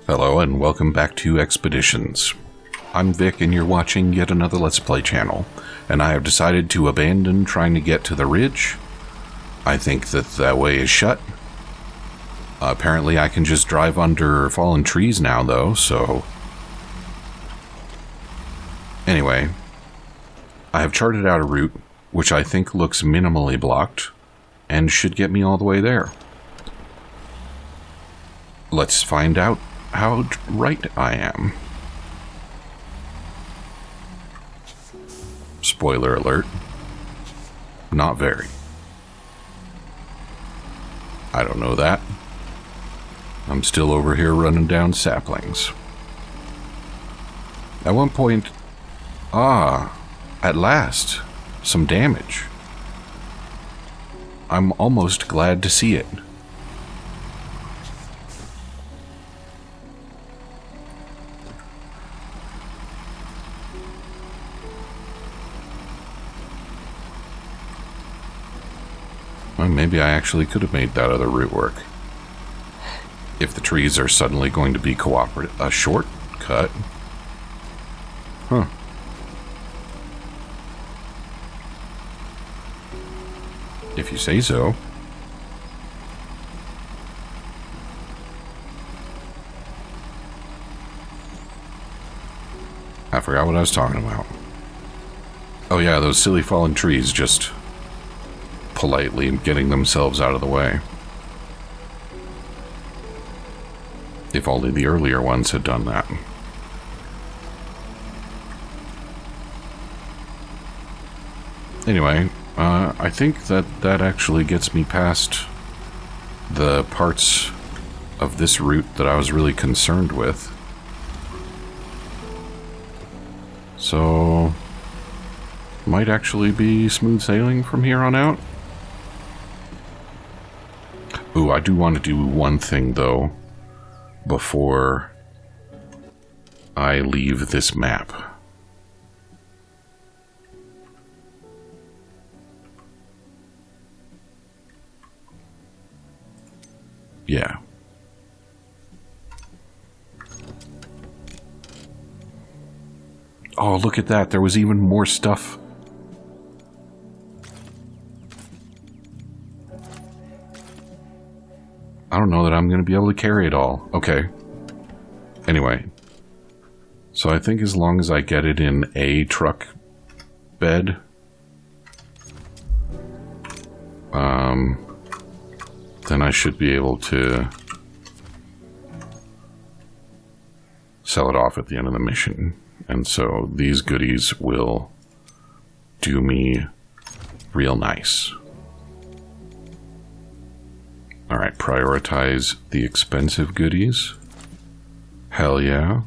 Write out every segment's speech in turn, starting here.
Hello and welcome back to Expeditions. I'm Vic and you're watching yet another Let's Play channel, and I have decided to abandon trying to get to the ridge. I think that way is shut. Apparently I can just drive under fallen trees now though, so... Anyway, I have charted out a route which I think looks minimally blocked and should get me all the way there. Let's find out how right I am. Spoiler alert. Not very. I don't know that. I'm still over here running down saplings. At one point... at last. Some damage. I'm almost glad to see it. Well, maybe I actually could have made that other route work. If the trees are suddenly going to be a shortcut. Huh. If you say so. I forgot what I was talking about. Oh yeah, those silly fallen trees just politely getting themselves out of the way. If only the earlier ones had done that. Anyway, I think that actually gets me past the parts of this route that I was really concerned with. So, might actually be smooth sailing from here on out. Ooh, I do want to do one thing though before I leave this map. Yeah. Oh, look at that. There was even more stuff. I don't know that I'm going to be able to carry it all. Okay. Anyway. So I think as long as I get it in a truck bed, then I should be able to sell it off at the end of the mission. And so these goodies will do me real nice. Alright, prioritize the expensive goodies. Hell yeah.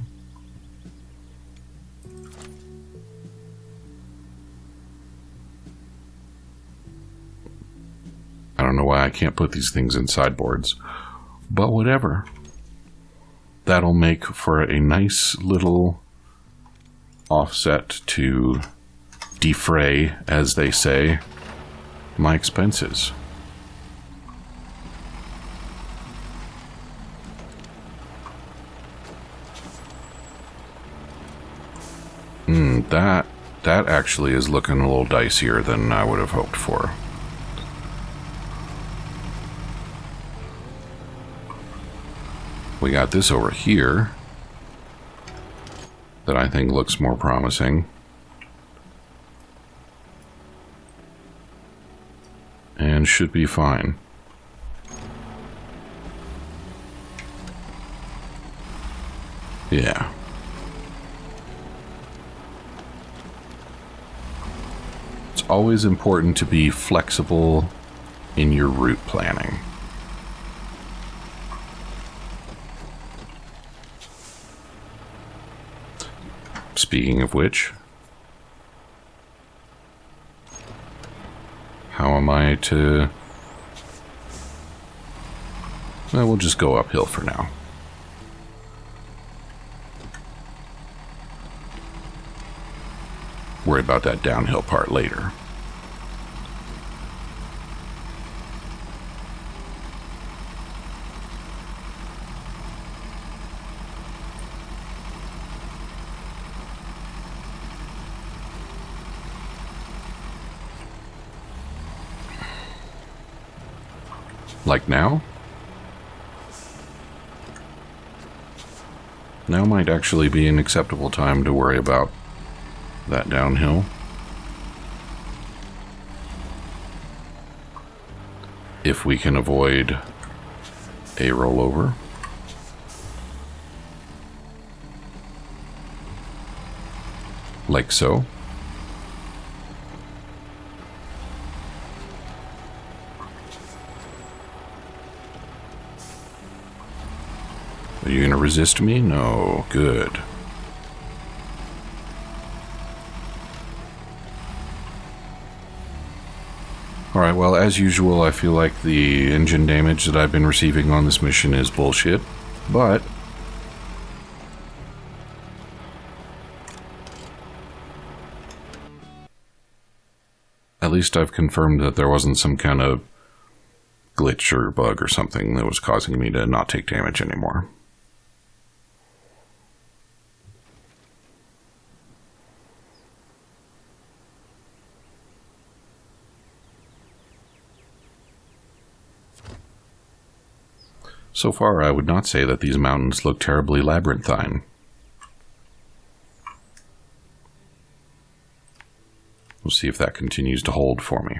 I don't know why I can't put these things in sideboards, but whatever. That'll make for a nice little offset to defray, as they say, my expenses. That actually is looking a little dicier than I would have hoped for. We got this over here that I think looks more promising. And should be fine. Yeah. It's always important to be flexible in your route planning. Speaking of which, how am I to... Well, we'll just go uphill for now. Worry about that downhill part later. Like now? Now might actually be an acceptable time to worry about that downhill. If we can avoid a rollover. Like so. Are you going to resist me? No. Good. Alright, well, as usual, I feel like the engine damage that I've been receiving on this mission is bullshit, but at least I've confirmed that there wasn't some kind of glitch or bug or something that was causing me to not take damage anymore. So far, I would not say that these mountains look terribly labyrinthine. We'll see if that continues to hold for me.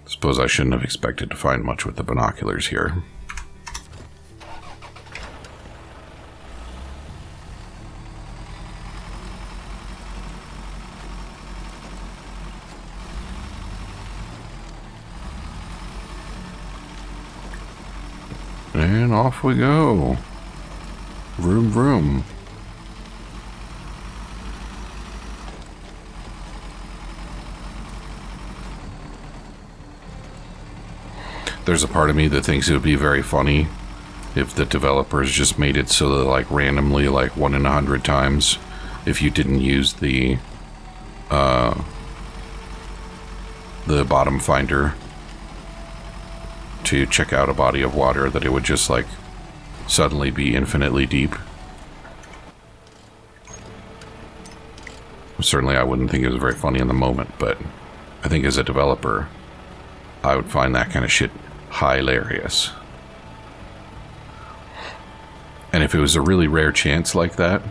Suppose I shouldn't have expected to find much with the binoculars here. And off we go. Vroom vroom. There's a part of me that thinks it would be very funny if the developers just made it so that, like, randomly, like 1 in 100 times, if you didn't use the bottom finder to check out a body of water, that it would just, like, suddenly be infinitely deep. Certainly I wouldn't think it was very funny in the moment, but I think as a developer, I would find that kind of shit hilarious. And if it was a really rare chance like that,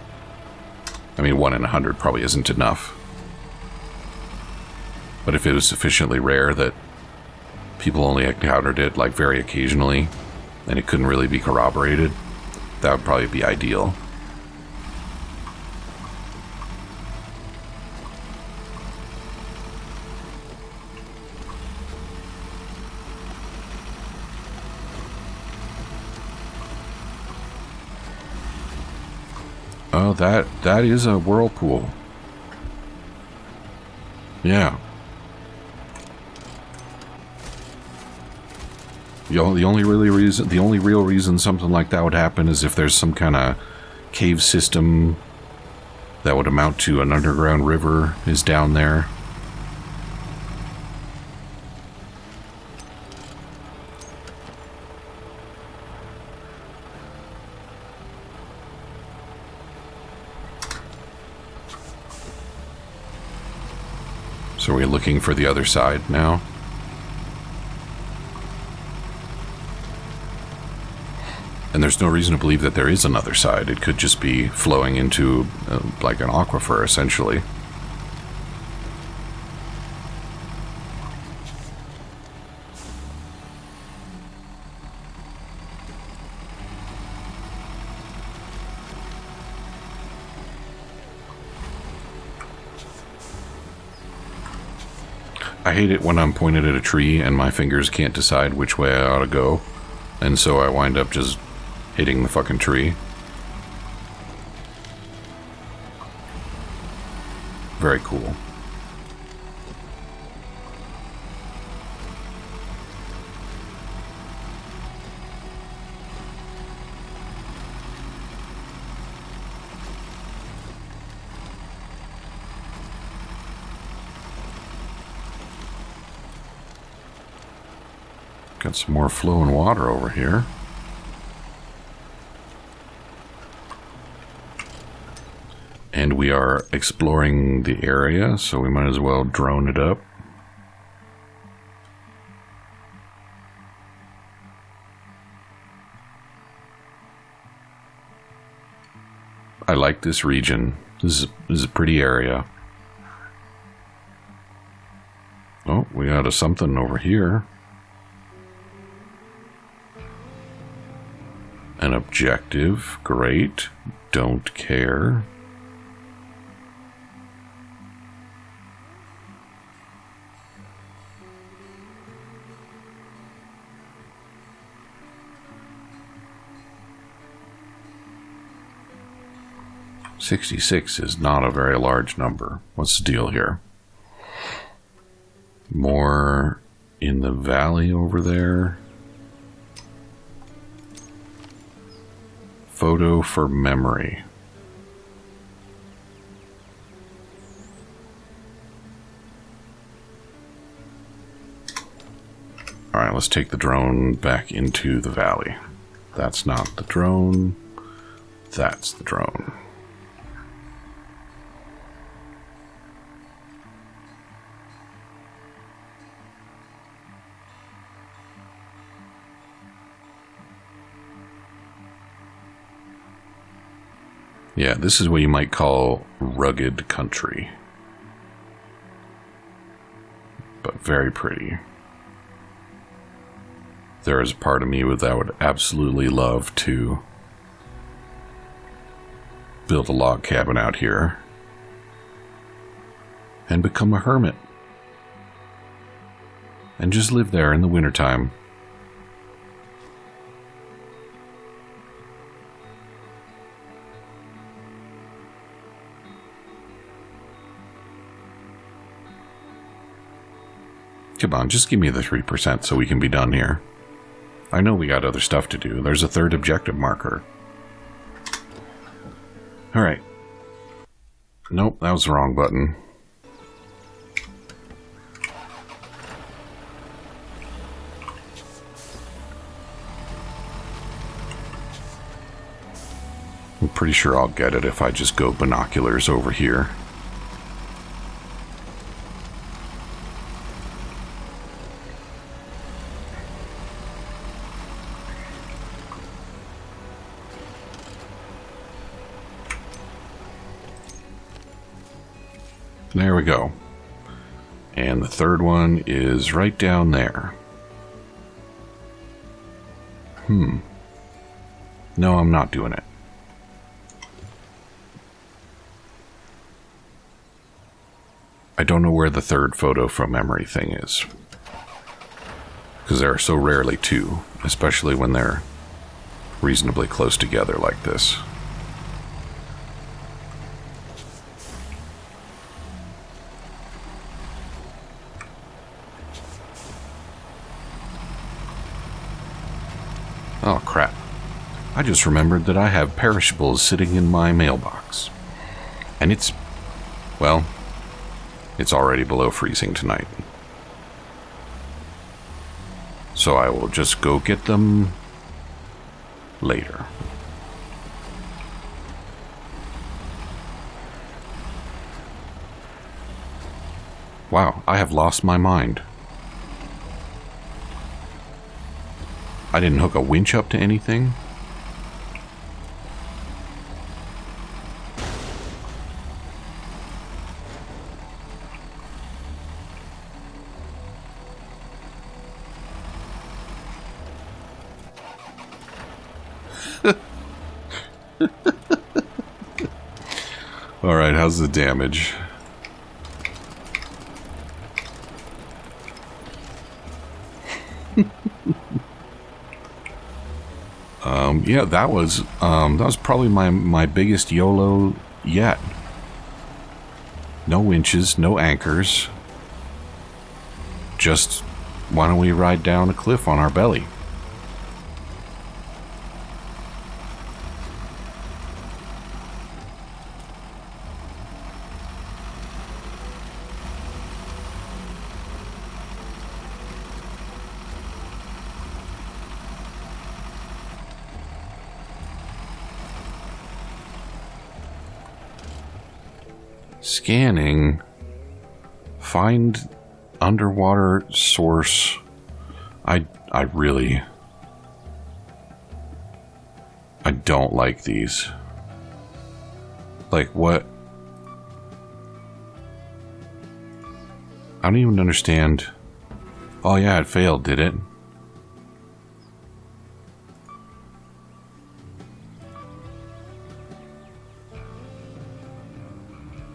I mean, 1 in 100 probably isn't enough. But if it was sufficiently rare that people only encountered it, like, very occasionally, and it couldn't really be corroborated, that would probably be ideal. Oh, that is a whirlpool. Yeah. The only real reason something like that would happen is if there's some kind of cave system that would amount to an underground river is down there. So are we looking for the other side now? And there's no reason to believe that there is another side. It could just be flowing into, like, an aquifer, essentially. I hate it when I'm pointed at a tree and my fingers can't decide which way I ought to go. And so I wind up just hitting the fucking tree. Very cool. Got some more flowing water over here. And we are exploring the area, so we might as well drone it up. I like this region. This is a pretty area. Oh, we got a something over here. An objective. Great. Don't care. $66 is not a very large number. What's the deal here? More in the valley over there. Photo for memory. Alright, let's take the drone back into the valley. That's not the drone. That's the drone. Yeah, this is what you might call rugged country. But very pretty. There is a part of me that would absolutely love to build a log cabin out here and become a hermit and just live there in the wintertime. Come on, just give me the 3% so we can be done here. I know we got other stuff to do. There's a third objective marker. Alright. Nope, that was the wrong button. I'm pretty sure I'll get it if I just go binoculars over here. There we go. And the third one is right down there. No, I'm not doing it. I don't know where the third photo from memory thing is. Because there are so rarely two, especially when they're reasonably close together like this. Oh, crap. I just remembered that I have perishables sitting in my mailbox. And it's, well, it's already below freezing tonight. So I will just go get them later. Wow, I have lost my mind. I didn't hook a winch up to anything. All right, how's the damage? Yeah, that was probably my biggest YOLO yet. No winches, no anchors. Just, why don't we ride down a cliff on our belly? Scanning. Find underwater source. I really... I don't like these. Like, what? I don't even understand. Oh yeah, it failed, did it?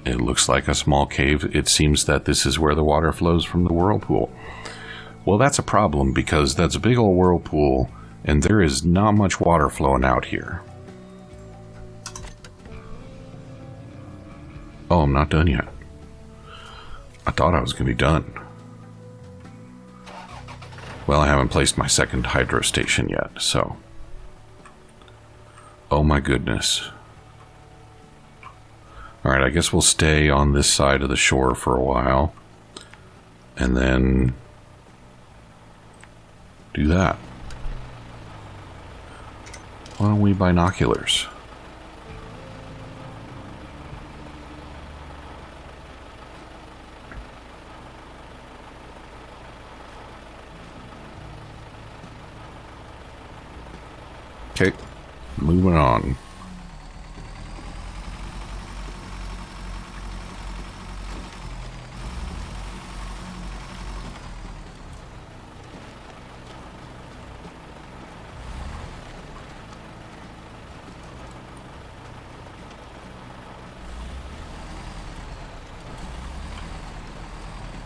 It looks like a small cave. It seems that this is where the water flows from the whirlpool. Well, that's a problem because that's a big old whirlpool and there is not much water flowing out here. Oh, I'm not done yet. I thought I was going to be done. Well, I haven't placed my second hydro station yet, so... Oh my goodness. Alright, I guess we'll stay on this side of the shore for a while. And then... do that. Why don't we binoculars? Okay, moving on.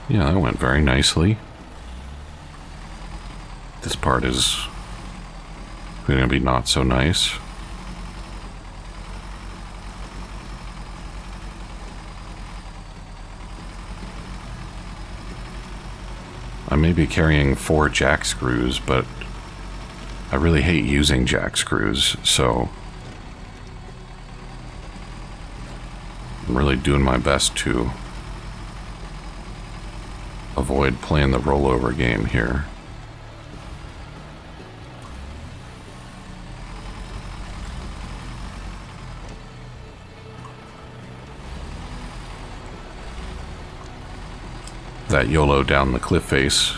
Yeah, that went very nicely. This part is going to be not so nice. I may be carrying 4 jack screws, but I really hate using jack screws, so I'm really doing my best to avoid playing the rollover game here. That YOLO down the cliff face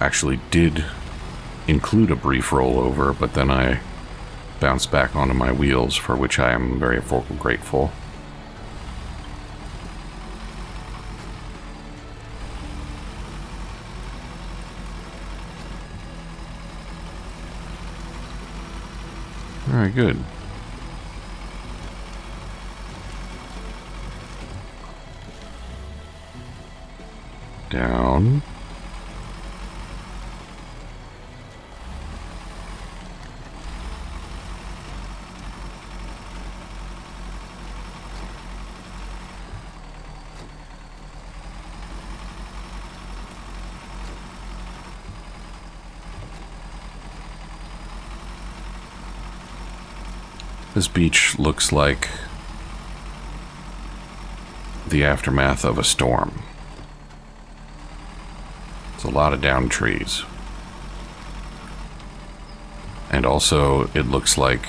actually did include a brief rollover, but then I bounced back onto my wheels, for which I am very grateful. Alright, good. Down. This beach looks like the aftermath of a storm. It's a lot of downed trees. And also, it looks like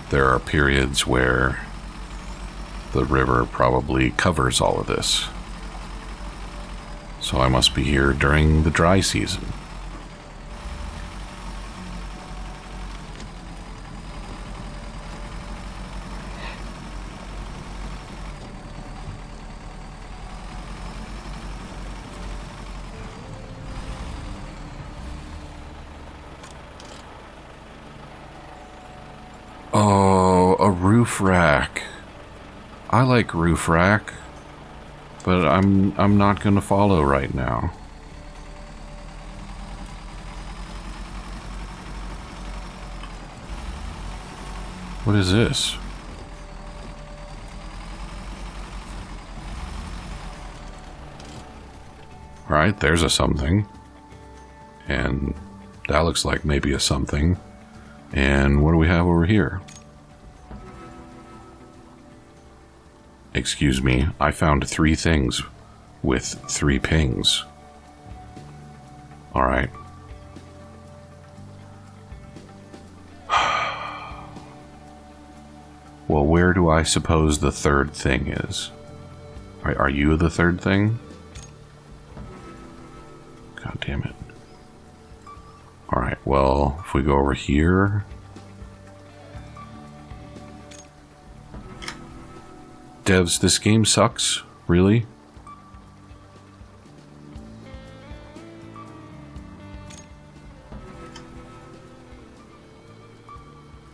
there are periods where the river probably covers all of this. So I must be here during the dry season. Oh, a roof rack. I like roof rack, but I'm not going to follow right now. What is this? Right, there's a something. And that looks like maybe a something. And what do we have over here? Excuse me, I found 3 things with 3 pings. Alright. Well, where do I suppose the third thing is? Are you the third thing? God damn it. Alright, well, if we go over here... Devs, this game sucks? Really?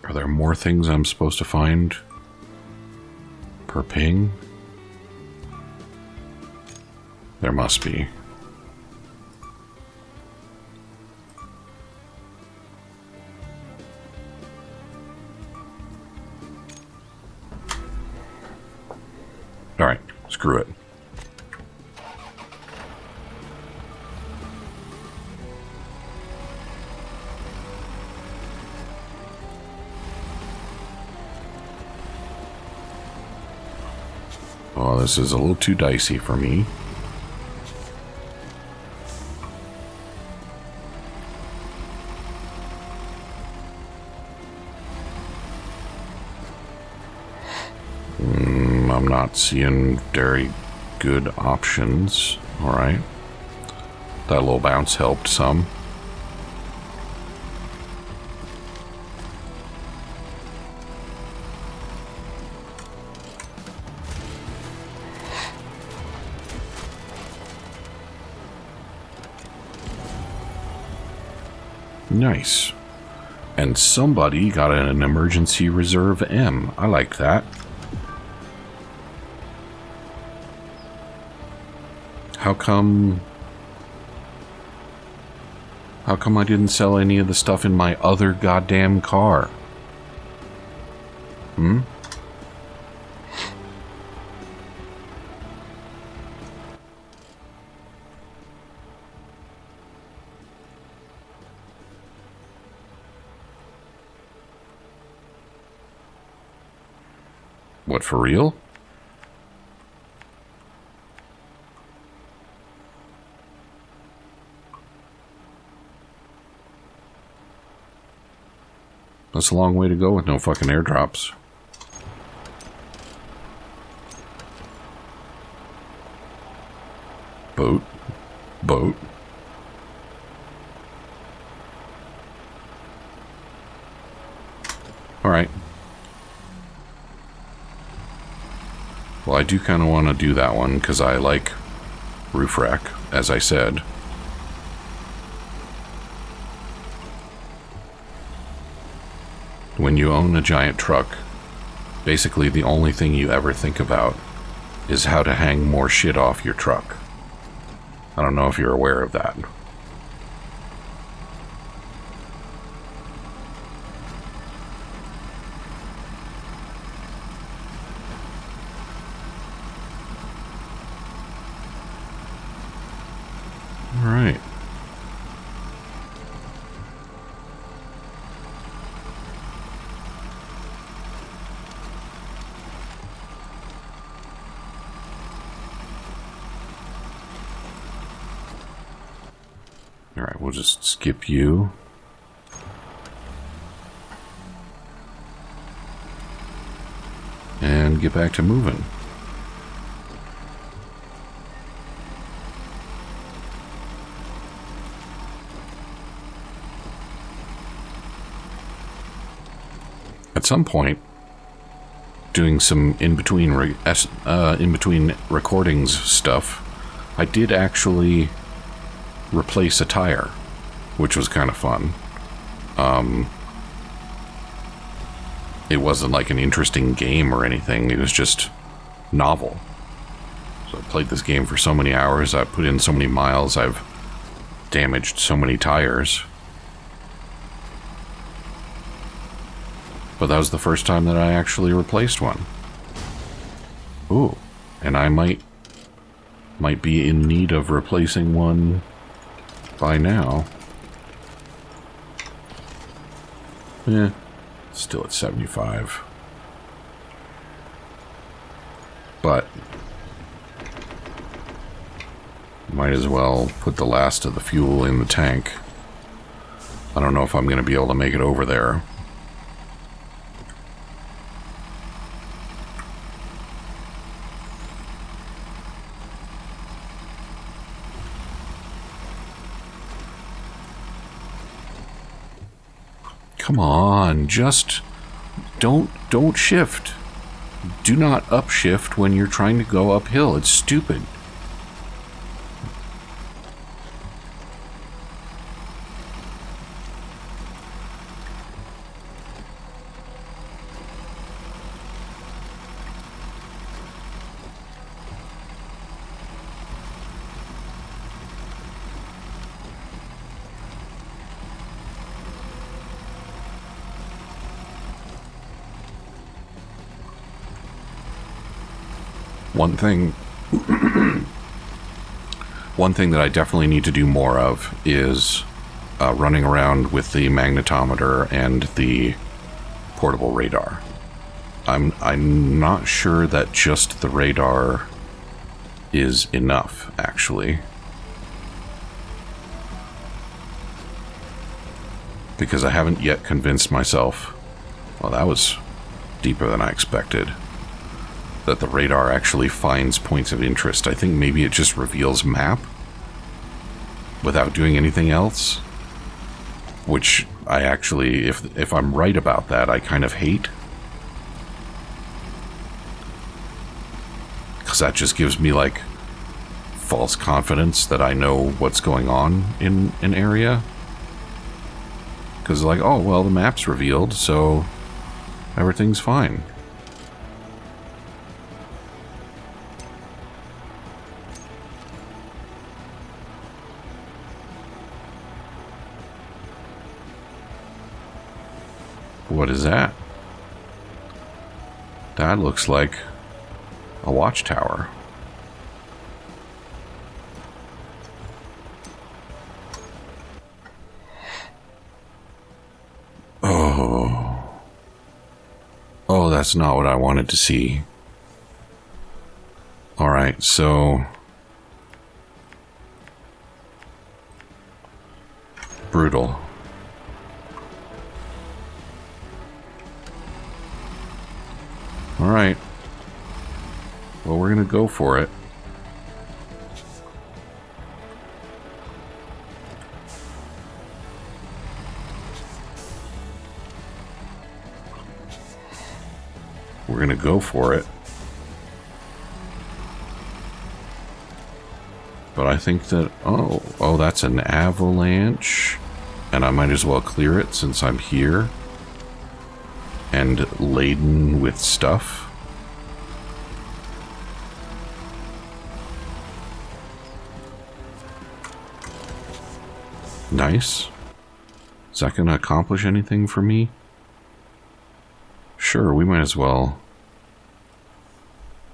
Are there more things I'm supposed to find per ping? There must be. Alright, screw it. Oh, this is a little too dicey for me. I'm not seeing very good options. Alright. That little bounce helped some. Nice. And somebody got an emergency reserve M. I like that. How come I didn't sell any of the stuff in my other goddamn car? Hmm? What, for real? That's a long way to go with no fucking airdrops. Boat. Boat. Alright. Well, I do kind of want to do that one, because I like roof rack, as I said. When you own a giant truck, basically the only thing you ever think about is how to hang more shit off your truck. I don't know if you're aware of that. All right. Alright, we'll just skip you. And get back to moving. At some point, doing some in-between recordings stuff, I did actually replace a tire, which was kind of fun. It wasn't like an interesting game or anything, it was just novel. So I played this game for so many hours, I put in so many miles, I've damaged so many tires. But that was the first time that I actually replaced one. Ooh, and I might be in need of replacing one by now. Yeah, still at 75. But might as well put the last of the fuel in the tank. I don't know if I'm going to be able to make it over there. Come on, just don't shift. Do not upshift when you're trying to go uphill. It's stupid. One thing that I definitely need to do more of is running around with the magnetometer and the portable radar. I'm not sure that just the radar is enough, actually. Because I haven't yet convinced myself, well, that was deeper than I expected, that the radar actually finds points of interest. I think maybe it just reveals map without doing anything else, which I actually, if I'm right about that, I kind of hate, because that just gives me like false confidence that I know what's going on in an area, because like, oh well, the map's revealed, so everything's fine. What is that? That looks like a watchtower. Oh, that's not what I wanted to see. Alright, so brutal. Alright. Well, we're gonna go for it. We're gonna go for it. But I think that... Oh, that's an avalanche. And I might as well clear it since I'm here. And laden with stuff. Nice. Is that going to accomplish anything for me? Sure, we might as well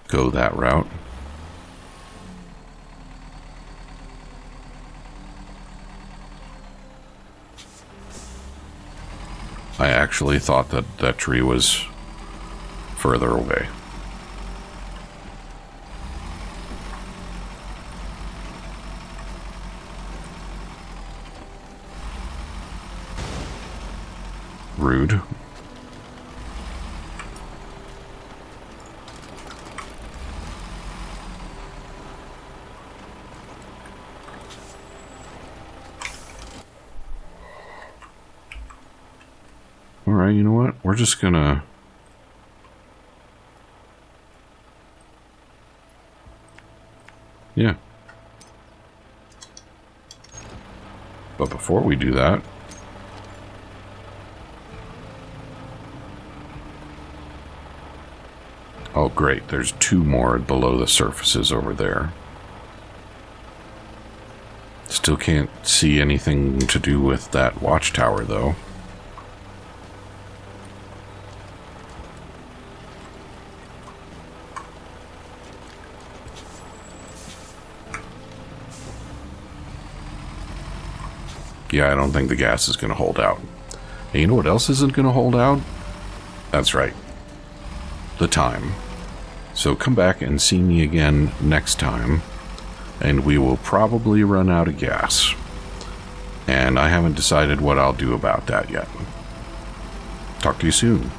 go that route. I actually thought that that tree was further away. Rude. Alright, you know what? We're just gonna... Yeah. But before we do that... Oh, great. There's two more below the surfaces over there. Still can't see anything to do with that watchtower, though. Yeah, I don't think the gas is going to hold out. And you know what else isn't going to hold out? That's right. The time. So come back and see me again next time, and we will probably run out of gas. And I haven't decided what I'll do about that yet. Talk to you soon.